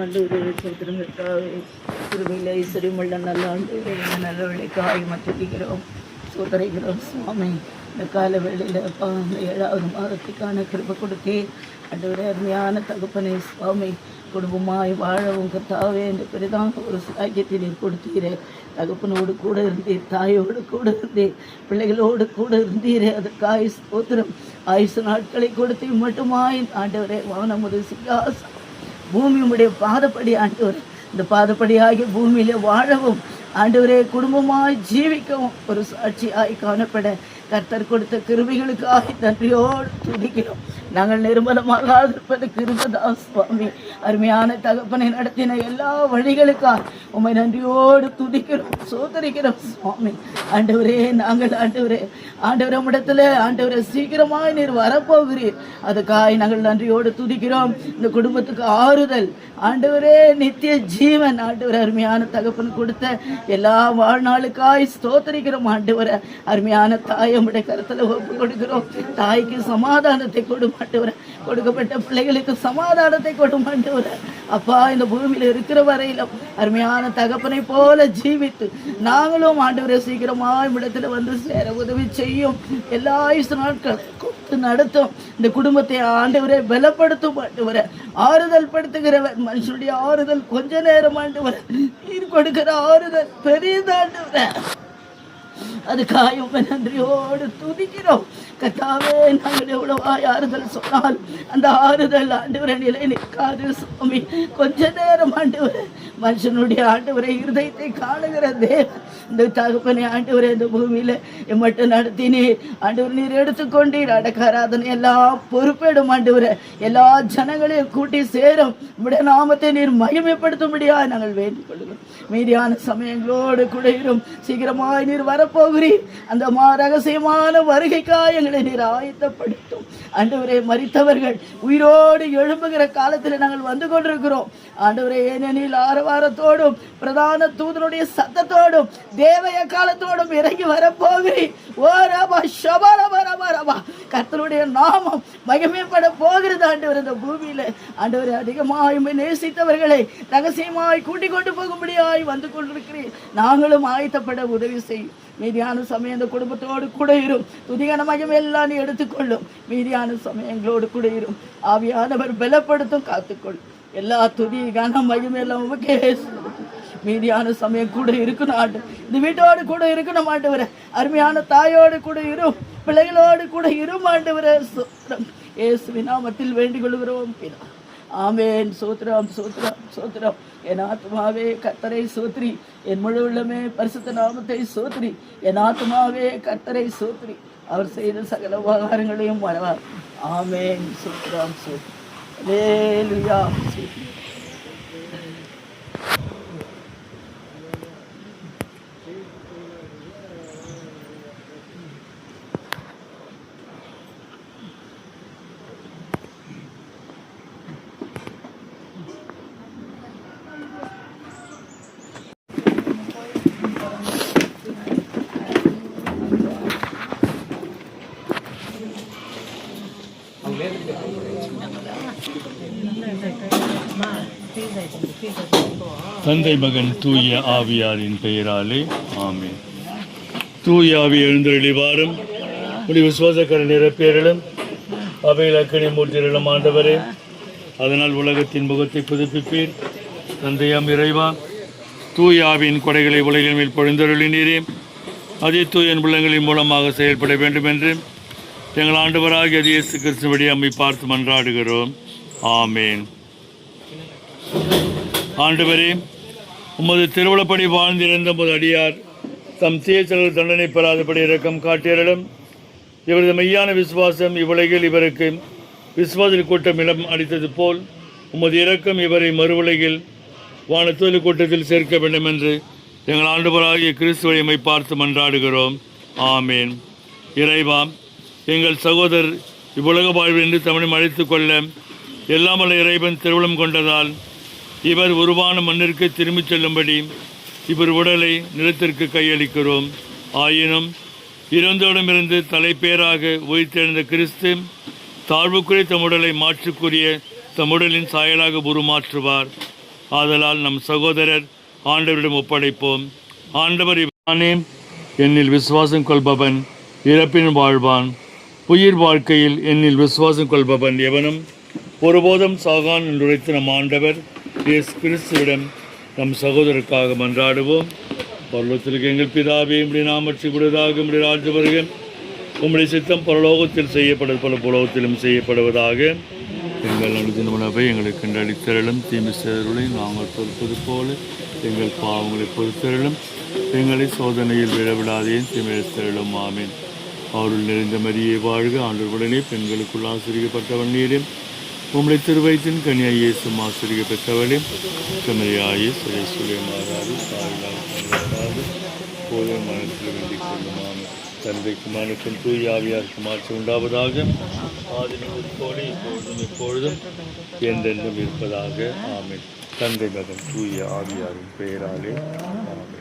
ஆண்டவரே சோத்திரம் கர்த்தாவே, கிருபையில் ஐஸ்வர்யமுள்ள நல்ல ஆண்டவரே, இந்த நல்ல வேலைக்காய் மத்திக்கிறோம், சோதரிக்கிறோம் சுவாமி. இந்த கால வேளையில் அப்பா இந்த 7வது மாதத்துக்கான கிருபை கொடுத்தே ஆண்டவரே, அருமையான தகப்பனே சுவாமி. குடும்பமாய் வாழவும் கர்த்தாவே இந்த பெரிதான ஒரு சாக்கியத்தை நீர் கொடுத்தீரே. தகப்பனோடு கூட இருந்தீர், தாயோடு கூட இருந்தீர், பிள்ளைகளோடு கூட இருந்தீரே. அதற்காய் ஸ்தோத்திரம். ஆயுசு நாட்களை கொடுத்து மட்டுமாய் ஆண்டவரே, வானமுது சிங்காசனம் பூமி உடைய பாதப்படி ஆண்டவர், இந்த பாதப்படியாகி பூமியிலே வாழவும் ஆண்டவரே, குடும்பமாய் ஜீவிக்கவும் ஒரு சாட்சியாய் காணப்பட கர்த்தர் கொடுத்த கிருபைகளுக்காக நன்றியோடு துதிக்கிறோம். நாங்கள் நிர்மலமாக இருப்பது கிருபைதான் சுவாமி. அருமையான தகப்பனை நடத்தின எல்லா வழிகளுக்காக உம்மை நன்றியோடு துதிக்கிறோம், சோதரிக்கிறோம் சுவாமி. ஆண்டவரே, நாங்கள் ஆண்டவரே உம்மிடத்தில் ஆண்டவரே சீக்கிரமாய் நீர் வரப்போகிறீர். அதுக்காக நாங்கள் நன்றியோடு துதிக்கிறோம். இந்த குடும்பத்துக்கு ஆறுதல் ஆண்டவரே, நித்திய ஜீவன் ஆண்டவரே, அருமையான தகப்பன் கொடுத்த எல்லா வாழ்நாளுக்காய் ஸ்தோத்தரிக்கிறோம். ஆண்டவரே, அருமையான தாயை உம்முடைய கருத்தில் ஒப்பு கொடுக்கிறோம். தாய்க்கு சமாதானத்தை கொடுமாட்டவர, கொடுக்கப்பட்ட பிள்ளைகளுக்கு சமாதானத்தை கொடுமாட்டவர. அப்பா, இந்த பூமியில் இருக்கிற வரையிலும் அருமையான தகப்பனை போல ஜீவித்து நாங்களும் ஆண்டவரை சீக்கிரமாக இடத்துல வந்து சேர உதவி செய்யும். எல்லா நாட்கள் கொடுத்து நடத்தும். இந்த குடும்பத்தை ஆண்டவரை பலப்படுத்தும் ஆண்டவரை, ஆறுதல் படுத்துகிறவர். மனுஷனுடைய ஆறுதல் கொஞ்ச நேரம் ஆண்டவரை, நீர் கொடுக்கிற ஆறுதல் பெரியதாண்டவரை. அதுக்காக நன்றியோடு துதிக்கிறோம் கர்த்தாவே. நாங்கள் எவ்வளவு ஆறுதல் சொன்னால் அந்த ஆறுதல் ஆண்டவரை நிலை நிற்காது சுவாமி. கொஞ்ச நேரம் ஆண்டவரை, மனுஷனுடைய ஆண்டவரை இருதயத்தை காணுகிற தேவன் இந்த தகப்பனை ஆண்டவரை இந்த பூமியில மட்டும் நடத்தினீர். ஆண்டவர் நீர் எடுத்துக்கொண்டீர். அடக்காராதனை எல்லாம் பொறுப்பேடும் ஆண்டவரை, எல்லா ஜனங்களையும் கூட்டி சேரும். உடைய நாமத்தை நீர் மகிமைப்படுத்தும்படியா நாங்கள் வேண்டிக் கொள்கிறோம். மீதியான சமயங்களோடு கூட இரும். சீக்கிரமாய் நீர் வரப்போகிறீர். அந்த ரகசியமான வருகைக்காய் எங்களை நீர் ஆயத்தப்படுத்தும் ஆண்டவரே. மரித்தவர்கள் உயிரோடு எழும்புகிற காலத்தில் நாங்கள் வந்து கொண்டிருக்கிறோம் ஆண்டவரே. ஏனெனில் ஆரவாரத்தோடும் பிரதான தூதனுடைய சத்தத்தோடும் தேவய காலத்தோடும் இறங்கி வரப்போகிறீர். ஓ ரபா ஷபா ரபா ரபா ரபா. கர்த்தருடைய நாமம் மகிமைப்பட போகிறது ஆண்டவர். இந்த பூமியில ஆண்டவரை அதிகமாய் நேசித்தவர்களை ரகசியமாய் கூட்டிக் கொண்டு போகும்படியாய் வந்து கொண்டிருக்கிறேன். நாங்களும் ஆயத்தப்பட உதவி செய்யும். மீதியான சமயம் இந்த குடும்பத்தோடு கூட இரும். துதிகன மகிமை எல்லாம் நீ எடுத்துக்கொள்ளும். மீதியான சமயங்களோடு கூட இரும். ஆவியானவர் பலப்படுத்தும், காத்துக்கொள்ளும். எல்லா துதி கன மகிமை எல்லாம் உமக்கே. மீதியான சமயம் கூட இருக்கணும் ஆண்டு. இந்த வீட்டோடு கூட இருக்கணும் ஆண்டவர. அருமையான தாயோடு கூட இரும், பிள்ளைகளோடு கூட இரும் ஆண்டவர. இயேசுவின் நாமத்தில் வேண்டிக் கொள்கிறோம் பிதா. ஆமேன். சோத்ரம் சோத்ரம் சோத்ரம். என் ஆத்மாவே கர்த்தரை சோத்ரி, என் முழு உள்ளமே பரிசுத்த நாமத்தை சோத்ரி. என் ஆத்மாவே கர்த்தரை சோத்ரி, அவர் செய்த சகல உபகாரங்களையும் மறவார். ஆமேன். சோத்ரம் சோத்ரம். அல்லேலூயா. தந்தை மகன் தூய ஆவியாரின் பெயராலே ஆமென். தூய ஆவி எழுந்தருளி வாரும், உடைய விசுவாசக்கர நிரப்பேரலும் அவையில் அக்கனி மூர்த்திரலும் ஆண்டவரே. அதனால் உலகத்தின் முகத்தை புதுப்பிப்பீர். தந்தையாம் இறைவா, தூய ஆவியின் கொடைகளை உலகின் மேல் பொழிந்தருளினீரே. அதே தூயன் உள்ளங்களின் மூலமாக செயல்பட வேண்டும் என்று எங்கள் ஆண்டவராகிய இயேசு கிறிஸ்துவின் அம்மை பார்த்து மன்றாடுகிறோம். ஆமேன். ஆண்டவரே, உமது திருவிழப்படி வாழ்ந்திருந்த போது அடியார் தம் தீயச்செயல் தண்டனை பெறாதபடி இரக்கம் காட்டியரிடம் இவரது மெய்யான விசுவாசம் இவ்வுலகில் இவருக்கு விசுவாசில் கூட்டம் இடம் அளித்தது போல் உமது இரக்கம் இவரை மறுவுலகில் வானத்தொழில் கூட்டத்தில் சேர்க்க வேண்டும் என்று எங்கள் ஆண்டவராகிய கிறிஸ்துவை எம்மை பார்த்து மன்றாடுகிறோம். ஆமேன். இறைவா, எங்கள் சகோதரர் இவ்வுலக வாழ்விலிருந்து தமிழை அழைத்து கொள்ள எல்லாமல்ல இறைவன் திருவுளம் கொண்டதால் இவர் உருவான மண்ணிற்கு திரும்பிச் செல்லும்படி இவர் உடலை நிலத்திற்கு கையளிக்கிறோம். ஆயினும் இறந்தோடமிருந்து தலைப்பேராக உயிர்த்தெழுந்த கிறிஸ்து தாழ்வுக்குரிய தம் உடலை மாற்றுக்குரிய தம் உடலின் சாயலாக உருமாற்றுவார். ஆதலால் நம் சகோதரர் ஆண்டவரிடம் ஒப்படைப்போம். ஆண்டவர் இவனே, என்னில் விசுவாசம் கொள்பவன் இறப்பின் வாழ்வான், உயிர் வாழ்க்கையில் என்னில் விசுவாசம் கொள்பவன் எவனும் ஒருபோதும் சாகான் என்று உரைத்த நம் ஆண்டவர் இயேசு கிறிஸ்துவிடம் நம் சகோதரருக்காக மன்றாடுவோம். பரலோகத்திற்கு எங்கள் பிதாவே, உம்முடைய நாமம் மாற்றப்படுவதாக, உம்முடைய ராஜ்யம் வருக, உம்முடைய சித்தம் பரலோகத்தில் செய்யப்படுவது போல பூலோகத்திலும் செய்யப்படுவதாக. எங்கள் அனுதின உணவை எங்களுக்கு அளித்தருளும், தீமை செய்தவர்களை நாங்கள் பொறுப்பது போல எங்கள் பாவங்களை பொறுத்தருளும், எங்களை சோதனையில் விழவிடாதேன், தீமைத்தருளும். ஆமீன். அவருள் நிறைந்த மரியே வாழ்க, ஆண்டவருடனே பெண்களுக்குள் ஆசிரியப்பட்டவள் நீரே, உம்முடைய திருவயிற்றின் கனியாய் இயேசுவும் ஆசிரியர் பெற்றவளே, கமரியாயே சுரேசுலே மாறாது சாவிடாது போதும் மனத்தில் வேண்டிக் கொள்ளும். ஆமீன். தந்தைக்கு மனுக்கும் தூய் ஆவியாருக்கும் ஆட்சி உண்டாவதாக, ஆதினம் இப்போது இப்பொழுதும் எப்பொழுதும் என்றென்றும் இருப்பதாக. ஆமீன். தந்தை மகன் தூய ஆவியாரின் பெயராலே ஆமீன்.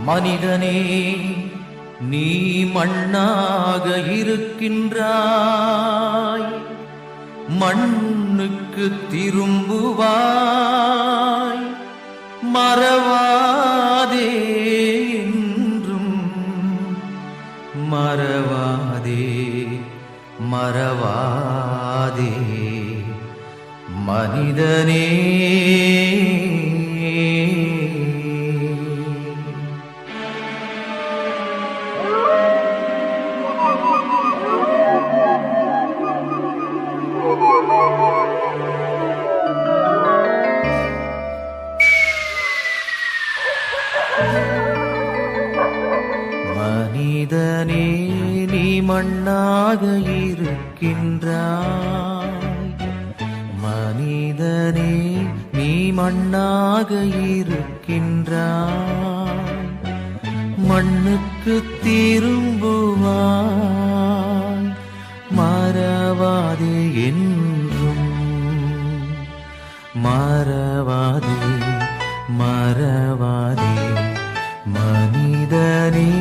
மனிதனே, நீ மண்ணாக இருக்கின்றாய், மண்ணுக்கு திரும்புவாய், மறவாதே என்றும் மறவாதே, மறவாதே மனிதனே. மனிதனே, நீ மண்ணாக இருக்கின்றாய், மனிதனே, நீ மண்ணாக இருக்கின்றாய், மண்ணுக்கு திரும்புவாய், மறவாதே என்றும் மறவாதே, மறவாதே மனிதனே.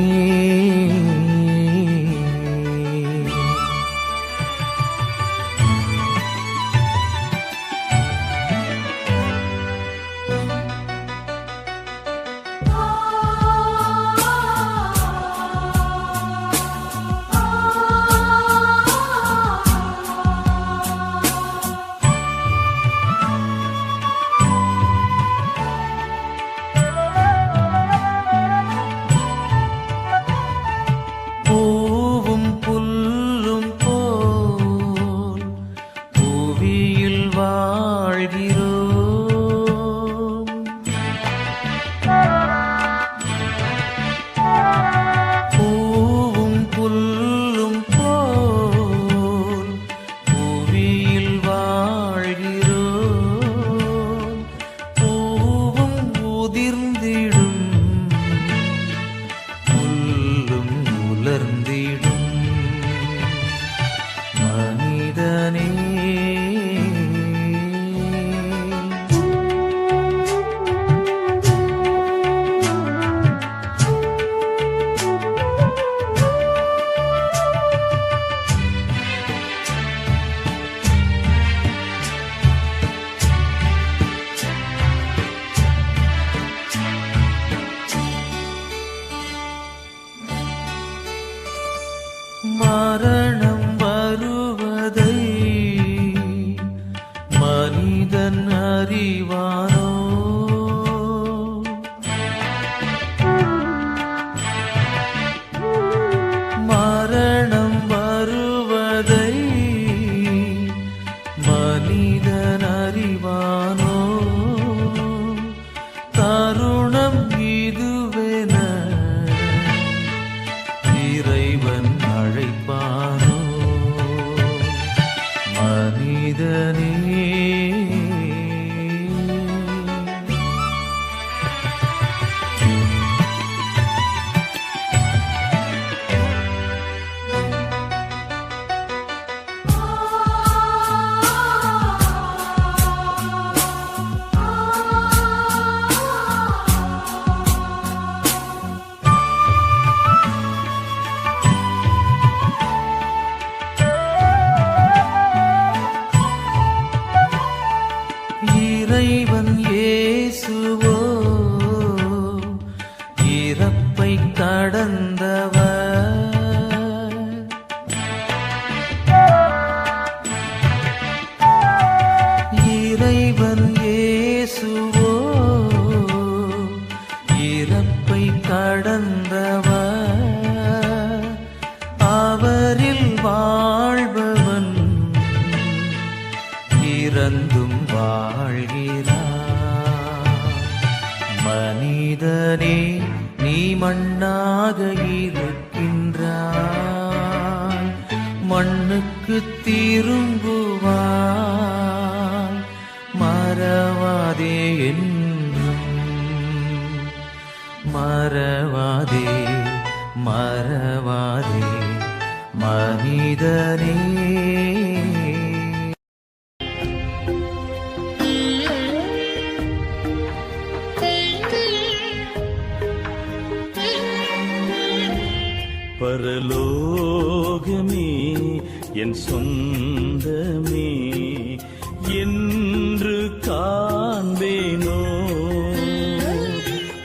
மனிதனே இறைவன் இயேசுவோ இறப்பை கடந்தவர். இறைவன் இயேசுவோ இறப்பை கடந்தவர். அவரில் வாழ்பவன் இறந்தும் வாழ்கிறார். மனிதனே நீ மண்ணாக இருக்கின்றாய், மண்ணுக்கு திரும்புவாய். மறவாதே என்றும், மறவாதே மறவாதே மனிதனே. பரலோகமே என் சொந்தமே என்று காண்பேனோ.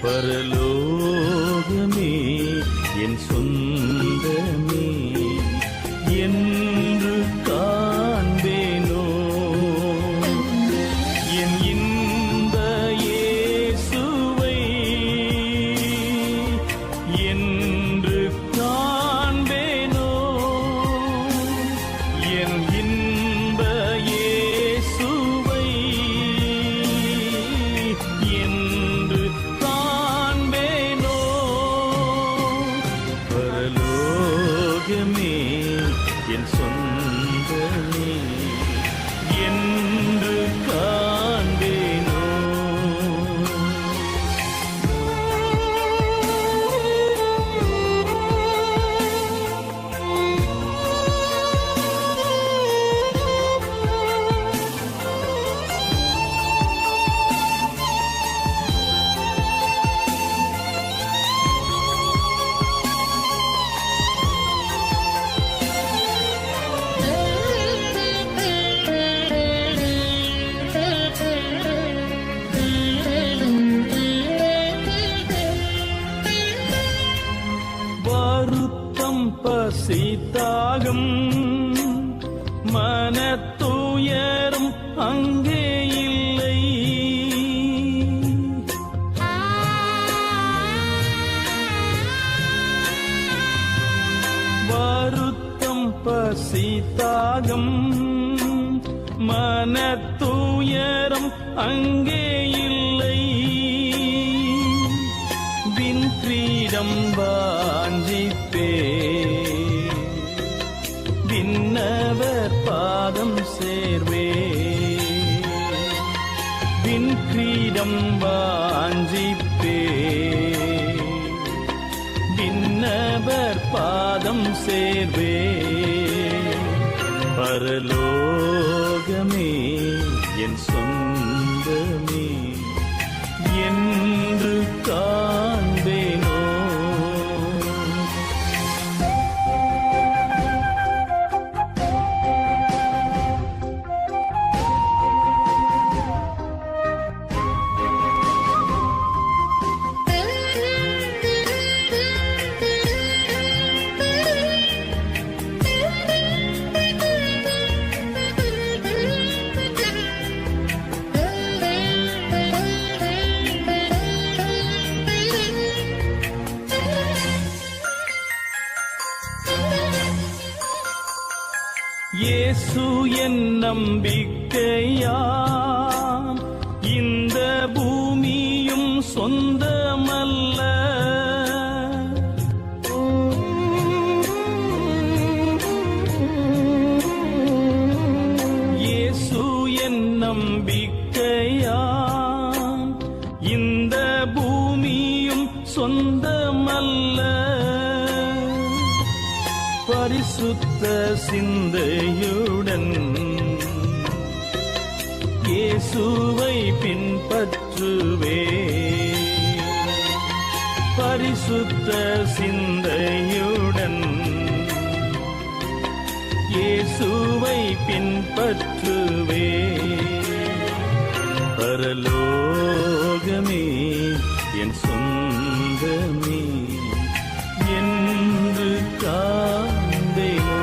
பரலோகமே என் சொந்தமே என்று காண்பேனோ. என் இன்ப இயேசுவை என்று காண்பேனோ. என் இன்ப இயேசுவை என்று காண்பேனோ. பரலோகமே என் சொந்தமே என்று காண்பேனோ. வருத்தம் பசித்தாகம் மனத்துயரும் அங்கே இல்லை. வருத்தம் பசித்தாகம் மனத்துயரம் அங்கே இல்லை. வின் கிரீடம் வாஞ்சிப்பே விண்ணவர் பாதம் சேர்வே. வின் கிரீடம் வாஞ்சிப்பே விண்ணவர் பாதம் சேர்வே. பரலோகமே என் சொந்தமே என்று காண்பேனோ. இயேசு என் நம்பிக்கையாம், இந்த பூமியும் சொந்தமல்ல. பரிசுத்த சிந்தையுடன் இயேசுவை பின்பற்றுவே. பரிசுத்த சிந்தையுடன் இயேசுவை பின்பற்றுவே. பரலோகமே என் சொந்தமே என்று காண்பேனோ.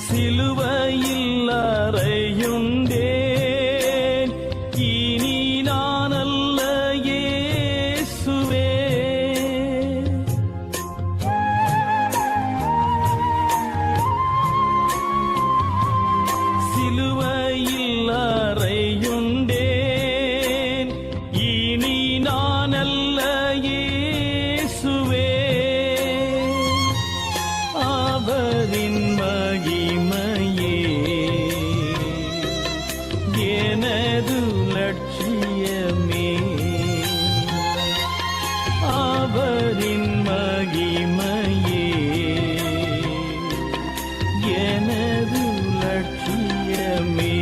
சிலுவையில் அறையுண்டேன், இனி நான் அல்ல இயேசுவே. சிலுவையில் அறையுண்டேன், இனி நான் அல்ல இயேசுவே. அவரின் மகிமையே எனது லட்சியமே. அவரின் மகிமையே எனது லட்சியமே.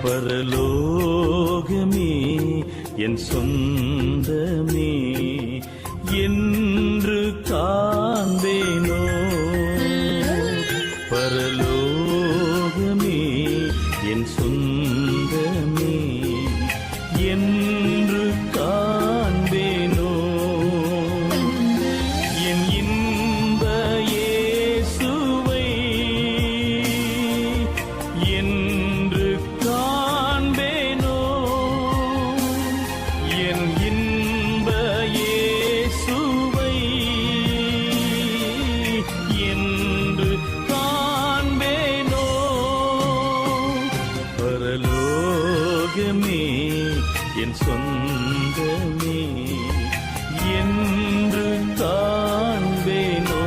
பரலோகமே என் சொந்தமே என்று காண்பேனோ. பரலோகமே என் சொந்தமே என்று காண்பேனோ. என் இன்ப இயேசுவை என்று காண்பேனோ. என் இன்ப இயேசுவை என்று காண்பேனோ. பரலோகமே என் சொந்தமே என்று காண்பேனோ.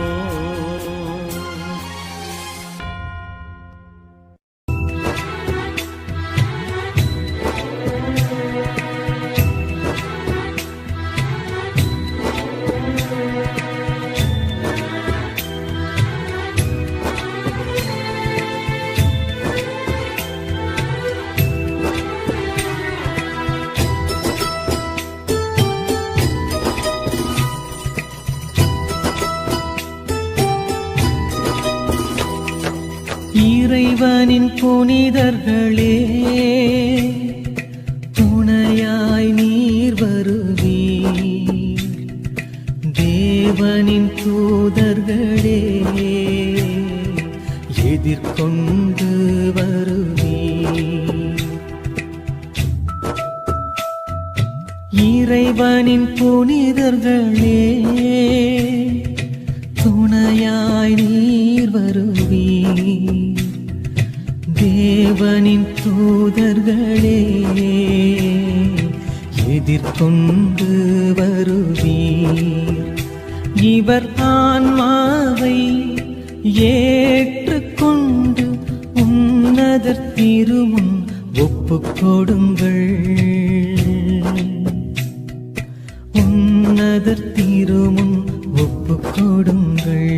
இறைவனின் புனிதர்களே, துணையாய் நீர் வருவீர். தேவனின் தூதர்களே, எதிர்கொண்டு வருவீர். இறைவனின் புனிதர்களே, துணையாய் நீர் வருவீர். தேவனின் தூதர்களே, எதிர்கொண்டு வருவீர். இவர் ஆன்மாவை ஏற்றுக்கொண்டு உன்னதர் திருமுன் ஒப்புக் கொடுங்கள். உன்னதர் திருமுன் ஒப்புக் கொடுங்கள்.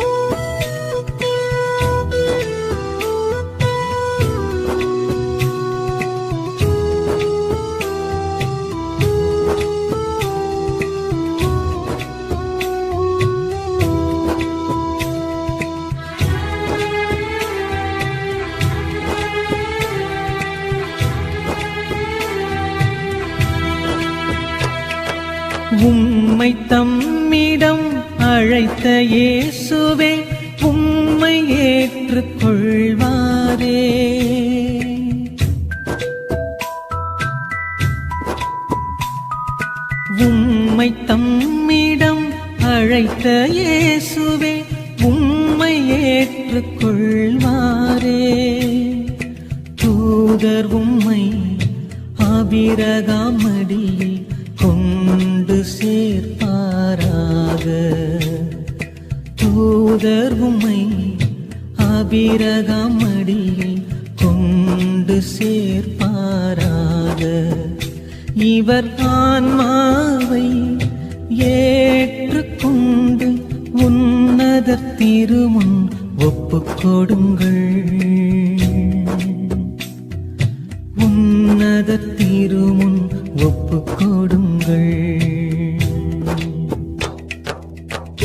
Oh உம்மை தம்மிடம் அழைத்த இயேசுவே உம்மை ஏற்றுக்கொள்வாரே. உம்மை தம்மிடம் அழைத்த இயேசுவே உம்மை ஏற்றுக்கொள்வாரே. தூதர் உம்மை ஆபிரகாம் மடியில் கொண்டு சேர்ப்பாராக. தூதர் உம்மை ஆபிரகாம் மடியில் கொண்டு சேர்ப்பாராக. இவர் ஆன்மாவை ஏற்றுக்கொண்டு உன்னதர் திருமுன் ஒப்புக்கொடுங்கள். உன்னதர் திருமுன் ஒப்புக்கொடுங்கள்.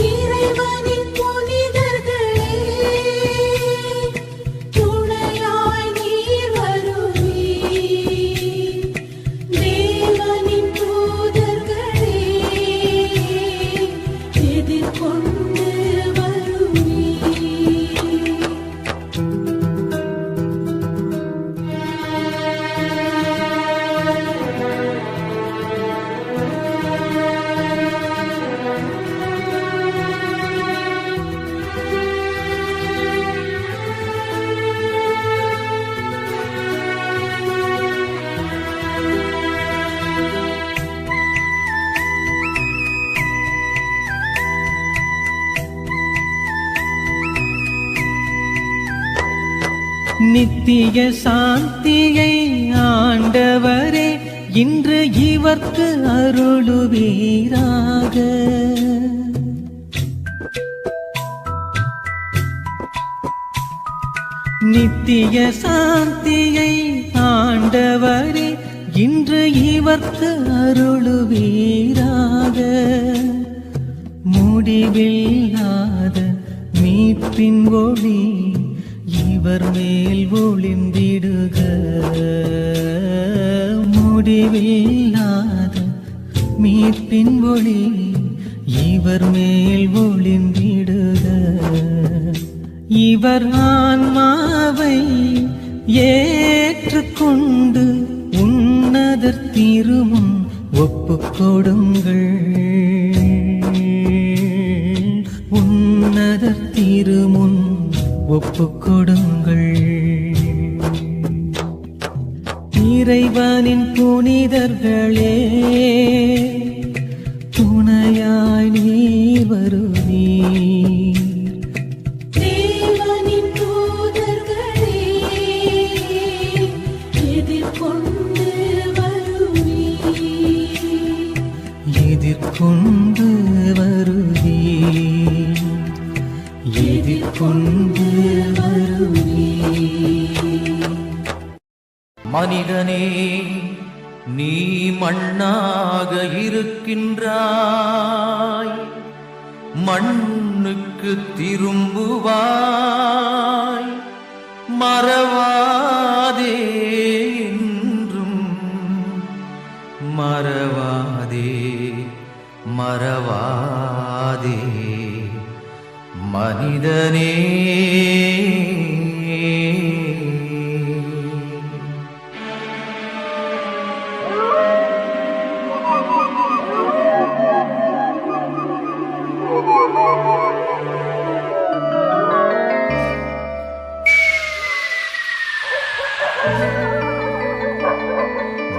இறைவனின் புனிதர்களே, துணையாய் நீர் வருவீர். தேவனின் தூதர்களே, எதிர்கொண்டு வருவீர். நித்திய சாந்தியை ஆண்டவரே இன்று இவர்க்கு அருளுவீராக. நித்திய சாந்தியை ஆண்டவரே இன்று இவர்க்கு அருளுவீராக. முடிவில்லாத மீட்பின் ஒளி இவர் மேல் ஒளிந்திடுக. முடிவில்லாத மீட்பின் ஒளி இவர் மேல் ஒளிந்திடுக. இவர் ஆன்மாவை ஏற்றுக்கொண்டு உன்னதர் திருமுன் ஒப்புக்கொடுங்கள். உன்னதர் திருமுன் ஒப்புக்கொடுங்கள். இறைவனின் புனிதர்களே, துணையாய் நீர் வருவீர். தேவனின் தூதர்களே, எதிர்கொண்டு வருவீர். எதிர்கொண்டு வருவீர். எதிர்கொண்டு வருவீர். மனிதனே, நீ மண்ணாக இருக்கின்றாய், மண்ணுக்கு திரும்புவாய். மறவாதே என்றும் மறவாதே, மறவாதே மனிதனே.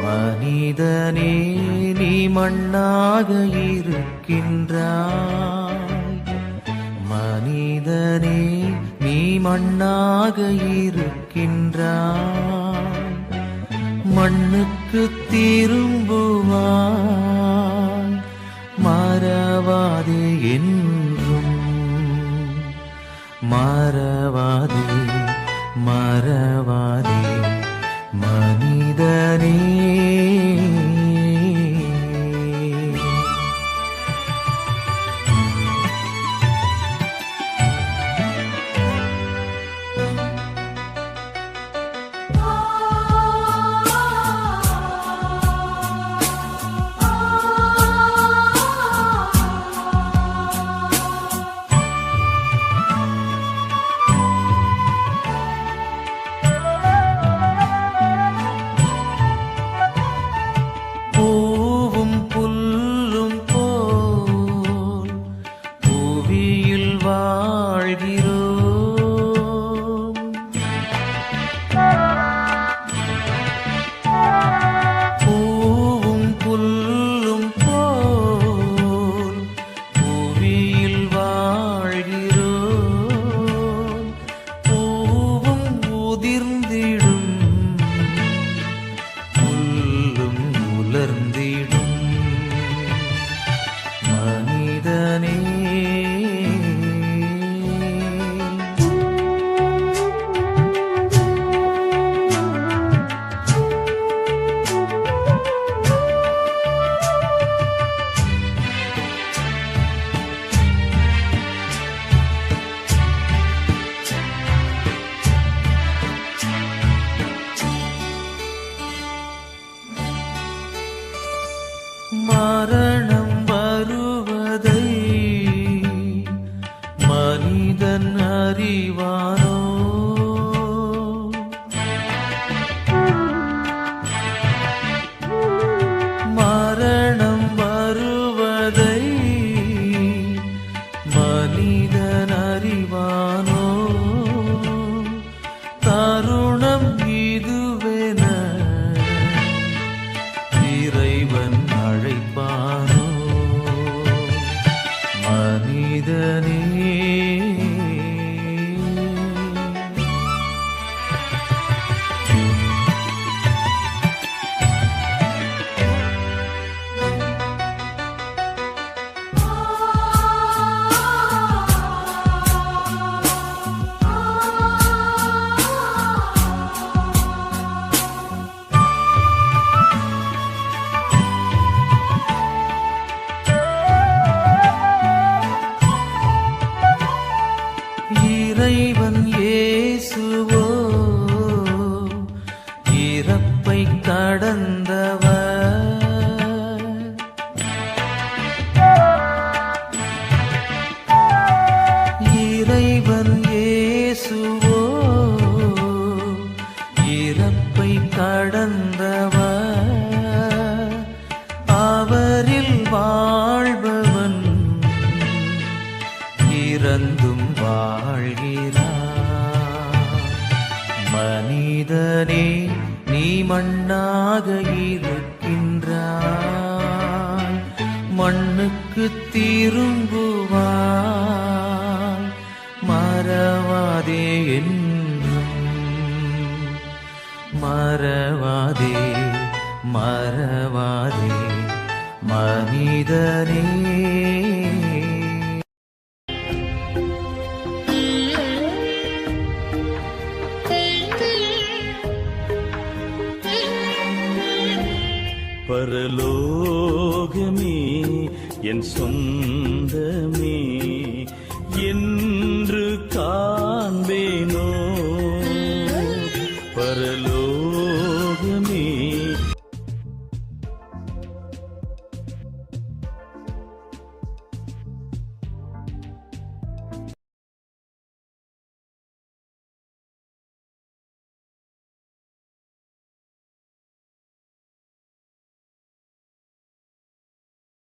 மனிதனே, நீ மண்ணாக இருக்கின்றாய். மனிதனே, நீ மண்ணாக இருக்கின்றாய். மண்ணுக்கு திரும்புவாய். மறவாதே என்றும் மறவாதே, மறவாதே மனிதனே. அறிவானோ மரணம் வருவதை மனிதன் அறிவானோ தருணம் இதுவென இறைவன் அழைப்பானோ மனிதனே இறைவன் இயேசுவோ இறப்பை கடந்தவர் இறைவன் இயேசுவோ இறப்பை கடந்தவர் அவரில் வாழ்பவன் இறந்தும் வாழ்கிறார் மனிதனே நீ மண்ணாக இருக்கின்றாய் மண்ணுக்கு திரும்புவாய் மறவாதே என்றும் மறவாதே மறவாதே மனிதனே பரலோகமே என் சொந்தமே என்று காண்பேனோ